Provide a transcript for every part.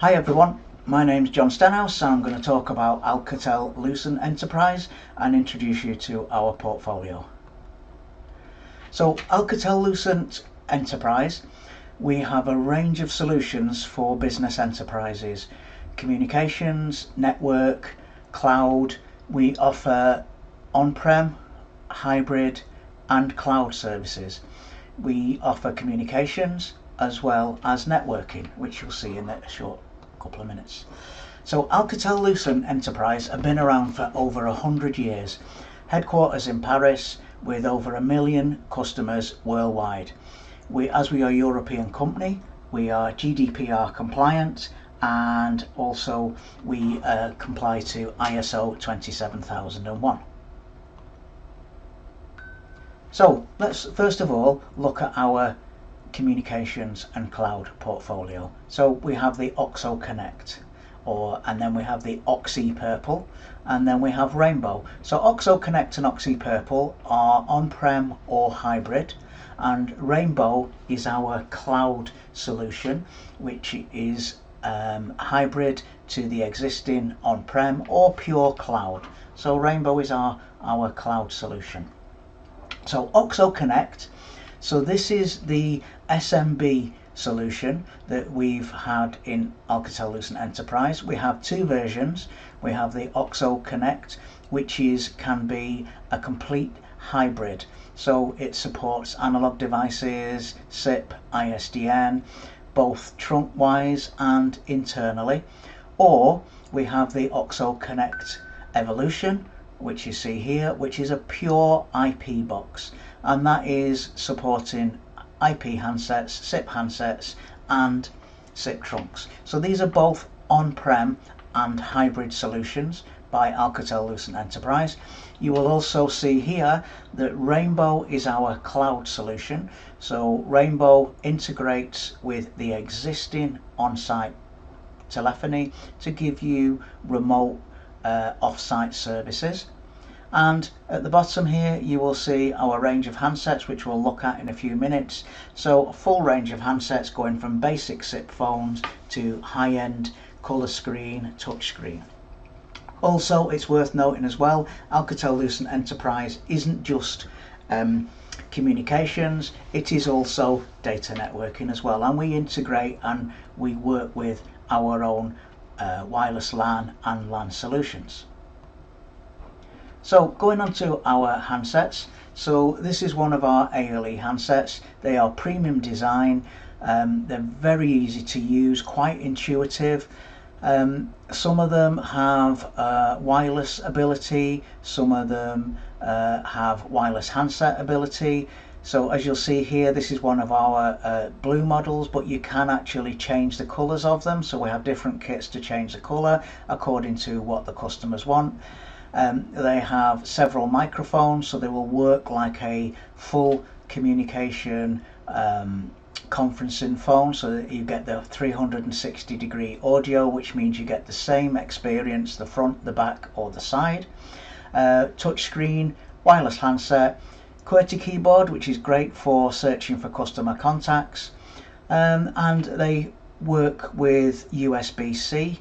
Hi everyone, my name's John Stenhouse and I'm going to talk about Alcatel-Lucent Enterprise and introduce you to our portfolio. So Alcatel-Lucent Enterprise, we have a range of solutions for business enterprises, communications, network, cloud. We offer on-prem, hybrid and cloud services. We offer communications as well as networking, which you'll see in a short couple of minutes. So Alcatel-Lucent Enterprise have been around for over 100 years, headquarters in Paris with over 1 million customers worldwide. As we are a European company, we are GDPR compliant and also we comply to ISO 27001. So let's first of all look at our communications and cloud portfolio. So we have the OXO Connect, and then we have the Oxy Purple, and then we have Rainbow. So OXO Connect and Oxy Purple are on-prem or hybrid, and Rainbow is our cloud solution, which is hybrid to the existing on-prem or pure cloud. So Rainbow is our cloud solution. So OXO Connect, so this is the SMB solution that we've had in Alcatel-Lucent Enterprise. We have two versions. We have the OXO Connect, which can be a complete hybrid. So it supports analog devices, SIP, ISDN, both trunk-wise and internally. Or we have the OXO Connect Evolution, which you see here, which is a pure IP box, and that is supporting IP handsets, SIP handsets and SIP trunks. So these are both on-prem and hybrid solutions by Alcatel-Lucent Enterprise. You will also see here that Rainbow is our cloud solution. So Rainbow integrates with the existing on-site telephony to give you remote off-site services. And at the bottom here you will see our range of handsets, which we'll look at in a few minutes. So a full range of handsets going from basic SIP phones to high-end colour screen, touch screen. Also, it's worth noting as well, Alcatel-Lucent Enterprise isn't just communications, it is also data networking as well, and we integrate and we work with our own wireless LAN and LAN solutions. So going on to our handsets, so this is one of our ALE handsets. They are premium design, they're very easy to use, quite intuitive. Some of them have wireless ability, some of them have wireless handset ability. So as you'll see here, this is one of our blue models, but you can actually change the colours of them. So we have different kits to change the colour according to what the customers want. They have several microphones, so they will work like a full communication conferencing phone, so that you get the 360-degree audio, which means you get the same experience, the front, the back or the side. Touch screen, wireless handset, QWERTY keyboard, which is great for searching for customer contacts, and they work with USB-C.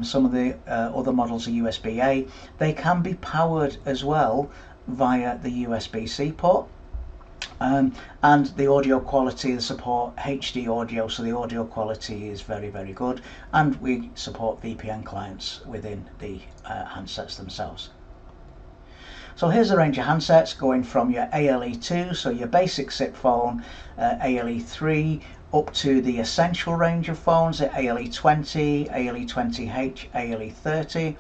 Some of the other models are USB-A. They can be powered as well via the USB-C port, and the audio quality, they support HD audio, so the audio quality is very, very good, and we support VPN clients within the handsets themselves. So here's a range of handsets going from your ALE2, so your basic SIP phone, ALE3, up to the essential range of phones at ALE20, ALE20H, ALE30.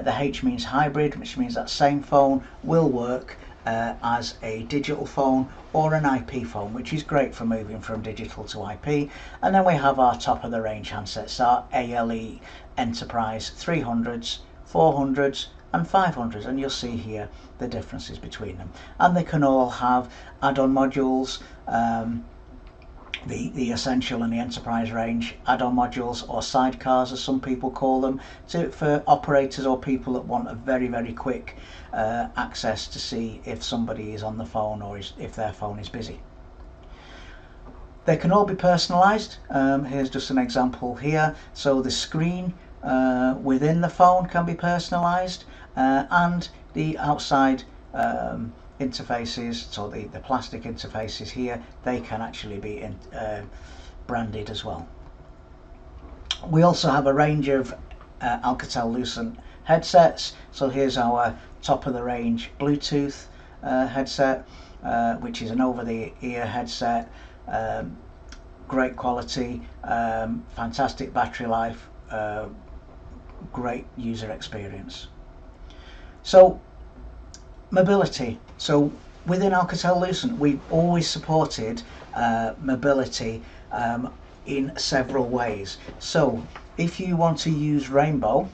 The H means hybrid, which means that same phone will work as a digital phone or an IP phone, which is great for moving from digital to IP. And then we have our top of the range handsets, our ALE Enterprise 300s, 400s and 500s, and you'll see here the differences between them. And they can all have add-on modules, the Essential and the Enterprise range, add-on modules or sidecars as some people call them, for operators or people that want a very, very quick access to see if somebody is on the phone or if their phone is busy. They can all be personalised. Here's just an example here. So the screen within the phone can be personalised, and the outside interfaces, so the plastic interfaces here, they can actually be branded as well. We also have a range of Alcatel-Lucent headsets. So here's our top of the range Bluetooth headset, which is an over-the-ear headset. Great quality, fantastic battery life, great user experience. So mobility. So within Alcatel-Lucent, we've always supported mobility in several ways. So if you want to use Rainbow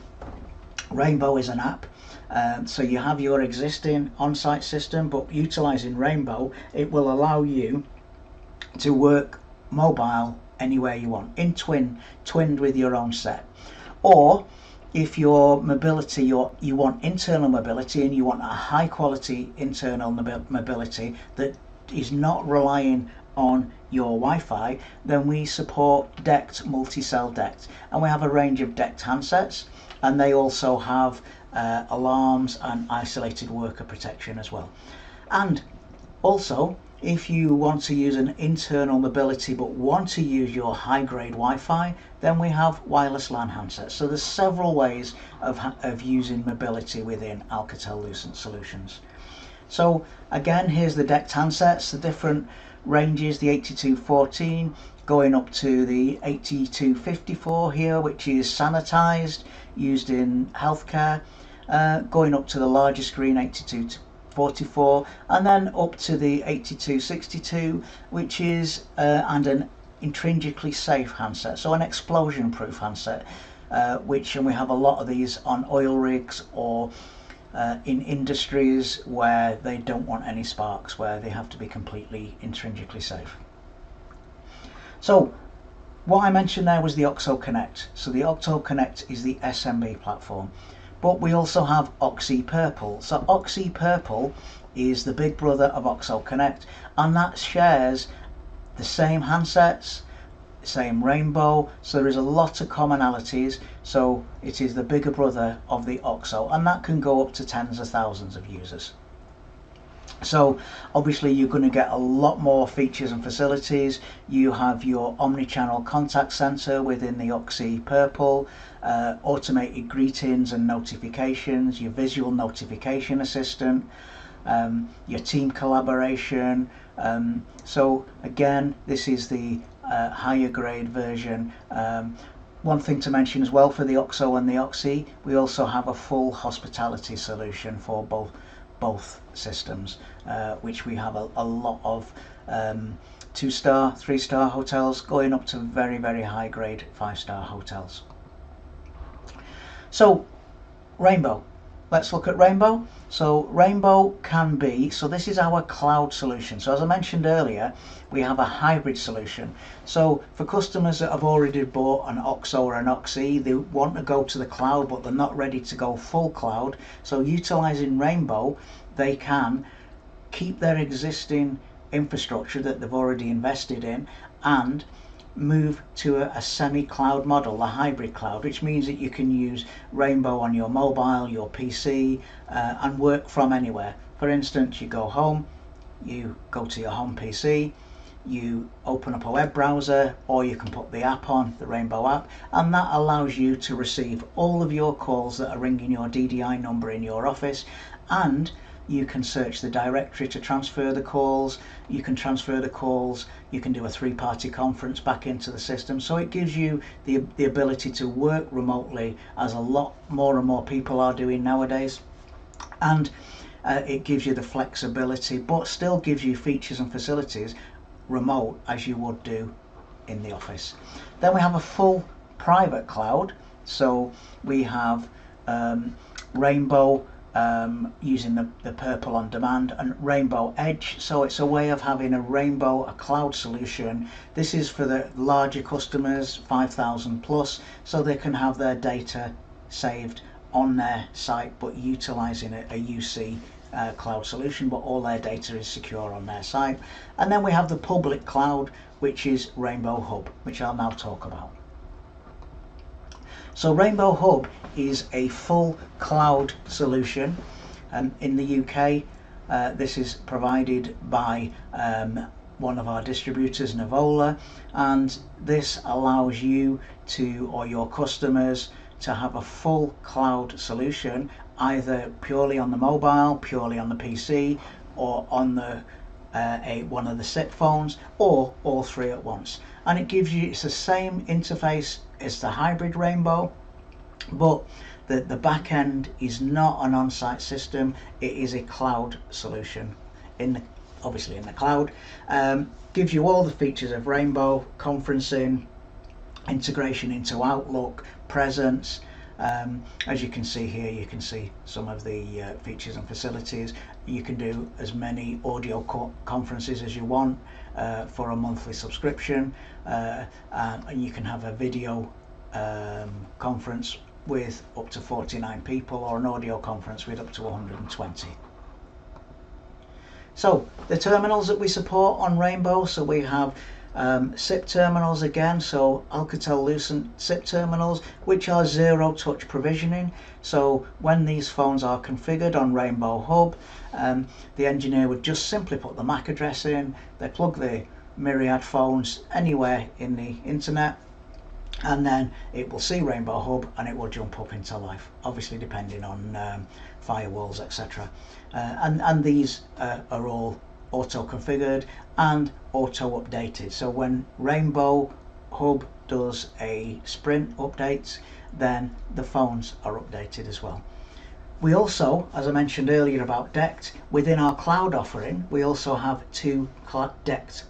is an app. So you have your existing on-site system, but utilizing Rainbow, it will allow you to work mobile anywhere you want, twinned with your own set. Or if your mobility, you want internal mobility and you want a high quality internal mobility that is not relying on your Wi-Fi, then we support DECT, multi-cell DECT, and we have a range of DECT handsets, and they also have alarms and isolated worker protection as well. And also, if you want to use an internal mobility but want to use your high-grade Wi-Fi, then we have wireless LAN handsets. So there's several ways of using mobility within Alcatel-Lucent solutions. So again, here's the DECT handsets, the different ranges, the 8214 going up to the 8254 here, which is sanitized, used in healthcare, going up to the larger screen 8244, and then up to the 8262, which is and an intrinsically safe handset, so an explosion proof handset, and we have a lot of these on oil rigs or in industries where they don't want any sparks, where they have to be completely intrinsically safe. So what I mentioned there was the OXO Connect. So the OXO Connect is the SMB platform, but we also have Oxy Purple. So Oxy Purple is the big brother of OXO Connect, and that shares the same handsets, same Rainbow, so there is a lot of commonalities. So it is the bigger brother of the OXO, and that can go up to tens of thousands of users. So obviously you're going to get a lot more features and facilities. You have your omni-channel contact center within the Oxy Purple, automated greetings and notifications, your visual notification assistant, your team collaboration. So again, this is the higher grade version. One thing to mention as well for the OXO and the Oxy, we also have a full hospitality solution for both systems, which we have a lot of 2-star, 3-star hotels going up to very, very high grade 5-star hotels. So Rainbow, let's look at Rainbow. So Rainbow can be, so this is our cloud solution. So as I mentioned earlier, we have a hybrid solution. So for customers that have already bought an OXO or an Oxy, they want to go to the cloud but they're not ready to go full cloud. So utilizing Rainbow, they can keep their existing infrastructure that they've already invested in and move to a semi-cloud model, a hybrid cloud, which means that you can use Rainbow on your mobile, your PC, and work from anywhere. For instance, you go home, you go to your home PC, you open up a web browser, or you can put the app on, the Rainbow app, and that allows you to receive all of your calls that are ringing your DDI number in your office, and you can search the directory to transfer the calls, you can transfer the calls, you can do a 3-party conference back into the system. So it gives you the ability to work remotely, as a lot more and more people are doing nowadays. And it gives you the flexibility, but still gives you features and facilities remote as you would do in the office. Then we have a full private cloud. So we have Rainbow using the Purple on demand, and Rainbow Edge. So it's a way of having a cloud solution. This is for the larger customers, 5,000 plus, so they can have their data saved on their site but utilizing a UC cloud solution, but all their data is secure on their site. And then we have the public cloud, which is Rainbow Hub, which I'll now talk about. So Rainbow Hub is a full cloud solution. In the UK, this is provided by one of our distributors, Nuvola, and this allows you to, or your customers, to have a full cloud solution, either purely on the mobile, purely on the PC, or on the one of the SIP phones, or all three at once. And it gives you, it's the same interface as the hybrid Rainbow, but the back end is not an on-site system. It is a cloud solution, obviously in the cloud. Gives you all the features of Rainbow: conferencing, integration into Outlook, presence. As you can see here, you can see some of the features and facilities. You can do as many audio conferences as you want for a monthly subscription, and you can have a video conference with up to 49 people, or an audio conference with up to 120. So the terminals that we support on Rainbow, so we have SIP terminals again, so Alcatel-Lucent SIP terminals, which are zero touch provisioning. So when these phones are configured on Rainbow Hub, the engineer would just simply put the MAC address in, they plug the myriad phones anywhere in the internet, and then it will see Rainbow Hub and it will jump up into life, obviously depending on firewalls, etc. And these are all auto configured and auto updated. So when Rainbow Hub does a sprint update, then the phones are updated as well. We also, as I mentioned earlier about DECT, within our cloud offering, we also have two DECT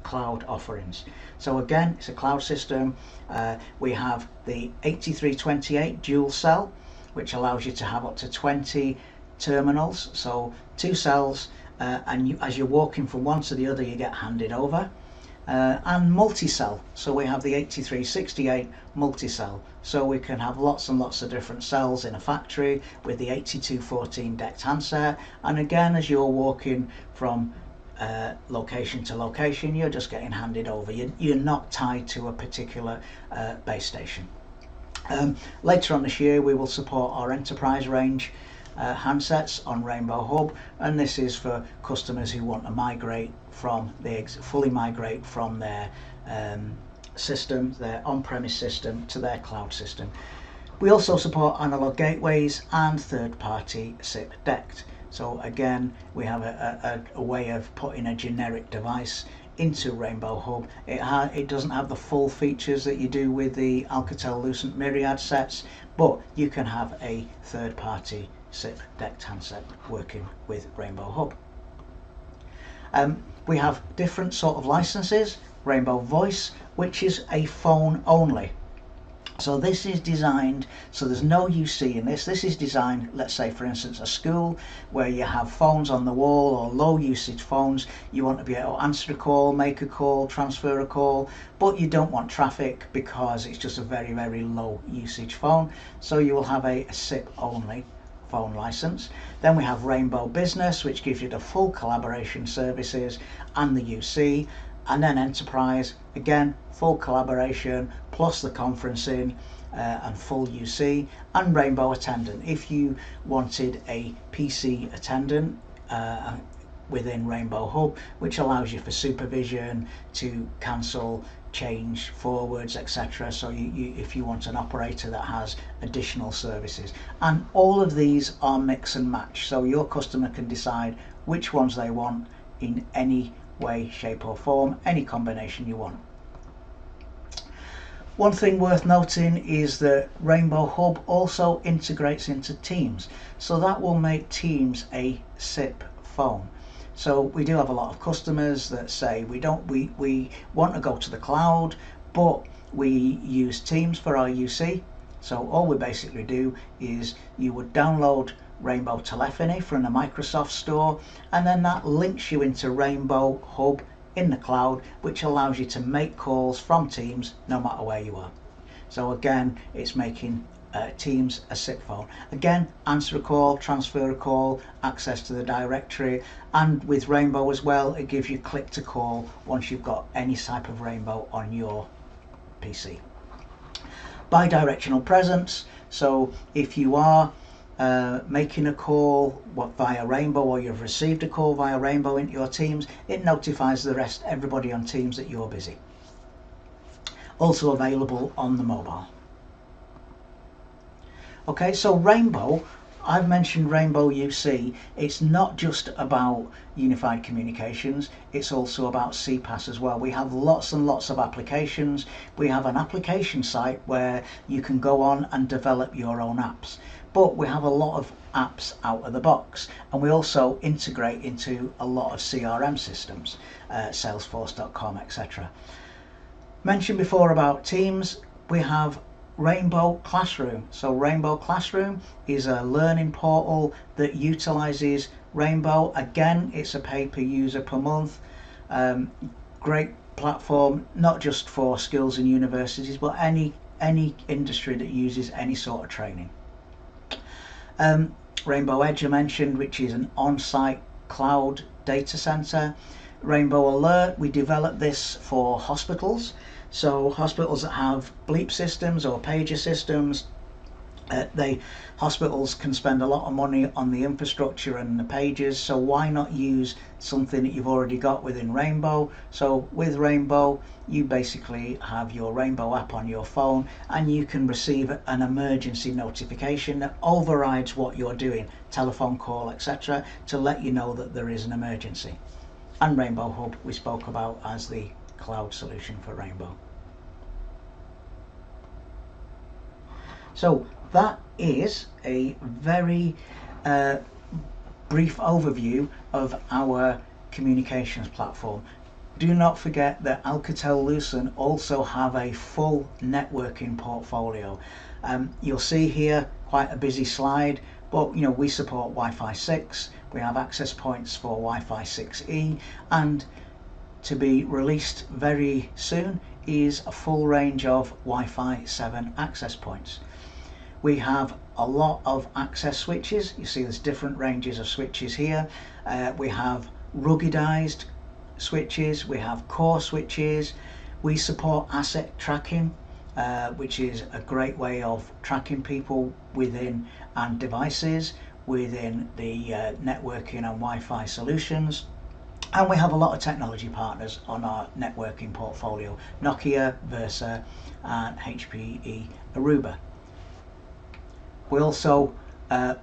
cloud offerings. So again, it's a cloud system. We have the 8328 dual cell, which allows you to have up to 20 terminals, so 2 cells, and as you're walking from one to the other, you get handed over. And multi-cell, so we have the 8368 multi-cell, so we can have lots and lots of different cells in a factory with the 8214 DECT handset. And again, as you're walking from location to location, you're just getting handed over. You're not tied to a particular base station. Later on this year, we will support our enterprise range handsets on Rainbow Hub, and this is for customers who want to migrate from fully migrate from their system, their on-premise system, to their cloud system. We also support analog gateways and third-party SIP DECT. So again, we have a way of putting a generic device into Rainbow Hub. It doesn't have the full features that you do with the Alcatel-Lucent Myriad sets, but you can have a third-party SIP DECT handset working with Rainbow Hub. We have different sort of licenses. Rainbow Voice, which is a phone only. So this is designed, so there's no UC in this. This is designed, let's say for instance, a school where you have phones on the wall or low usage phones. You want to be able to answer a call, make a call, transfer a call, but you don't want traffic because it's just a very, very low usage phone. So you will have a SIP only phone license. Then we have Rainbow Business, which gives you the full collaboration services and the UC. And then Enterprise, again, full collaboration plus the conferencing and full UC. And Rainbow Attendant, if you wanted a PC attendant within Rainbow Hub, which allows you for supervision, to cancel, change forwards, etc. So if you want an operator that has additional services. And all of these are mix and match, so your customer can decide which ones they want in any way, shape or form, any combination you want. One thing worth noting is that Rainbow Hub also integrates into Teams, so that will make Teams a SIP phone. So we do have a lot of customers that say we want to go to the cloud, but we use Teams for our UC. So all we basically do is you would download Rainbow Telephony from the Microsoft Store, and then that links you into Rainbow Hub in the cloud, which allows you to make calls from Teams no matter where you are. So again, it's making Teams a SIP phone. Again, answer a call, transfer a call, access to the directory, and with Rainbow as well, it gives you click to call once you've got any type of Rainbow on your PC. Bidirectional presence, so if you are making a call via Rainbow, or you've received a call via Rainbow into your Teams, it notifies everybody on Teams that you're busy. Also available on the mobile. Okay, so Rainbow, I've mentioned Rainbow UC. It's not just about unified communications, it's also about CPaaS as well. We have lots and lots of applications. We have an application site where you can go on and develop your own apps. But we have a lot of apps out of the box, and we also integrate into a lot of CRM systems, Salesforce.com, etc. Mentioned before about Teams, we have Rainbow Classroom. So Rainbow Classroom is a learning portal that utilizes Rainbow. Again, it's a pay per user per month. Great platform, not just for schools and universities, but any industry that uses any sort of training. Rainbow Edge I mentioned, which is an on-site cloud data center. Rainbow Alert, we developed this for hospitals. So hospitals that have bleep systems or pager systems, hospitals can spend a lot of money on the infrastructure and the pages, so why not use something that you've already got within Rainbow? So with Rainbow, you basically have your Rainbow app on your phone, and you can receive an emergency notification that overrides what you're doing, telephone call, etc., to let you know that there is an emergency. And Rainbow Hub we spoke about as the cloud solution for Rainbow. So that is a very brief overview of our communications platform. Do not forget that Alcatel-Lucent also have a full networking portfolio. You'll see here quite a busy slide, but we support Wi-Fi 6, we have access points for Wi-Fi 6E, and to be released very soon is a full range of Wi-Fi 7 access points. We have a lot of access switches. You see there's different ranges of switches here. We have ruggedized switches, we have core switches. We support asset tracking, which is a great way of tracking people within and devices within the networking and Wi-Fi solutions. And we have a lot of technology partners on our networking portfolio: Nokia, Versa, and HPE Aruba. We also,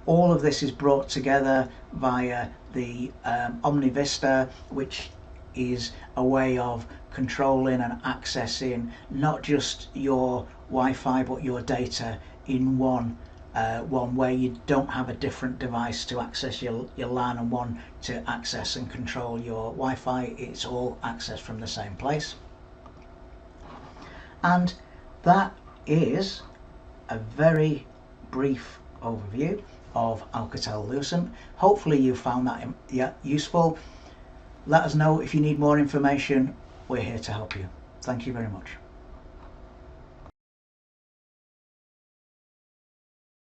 all of this is brought together via the OmniVista, which is a way of controlling and accessing not just your Wi-Fi but your data in one way. You don't have a different device to access your LAN and one to access and control your Wi-Fi. It's all accessed from the same place. And that is a very brief overview of Alcatel-Lucent. Hopefully you found that useful. Let us know if you need more information. We're here to help you. Thank you very much.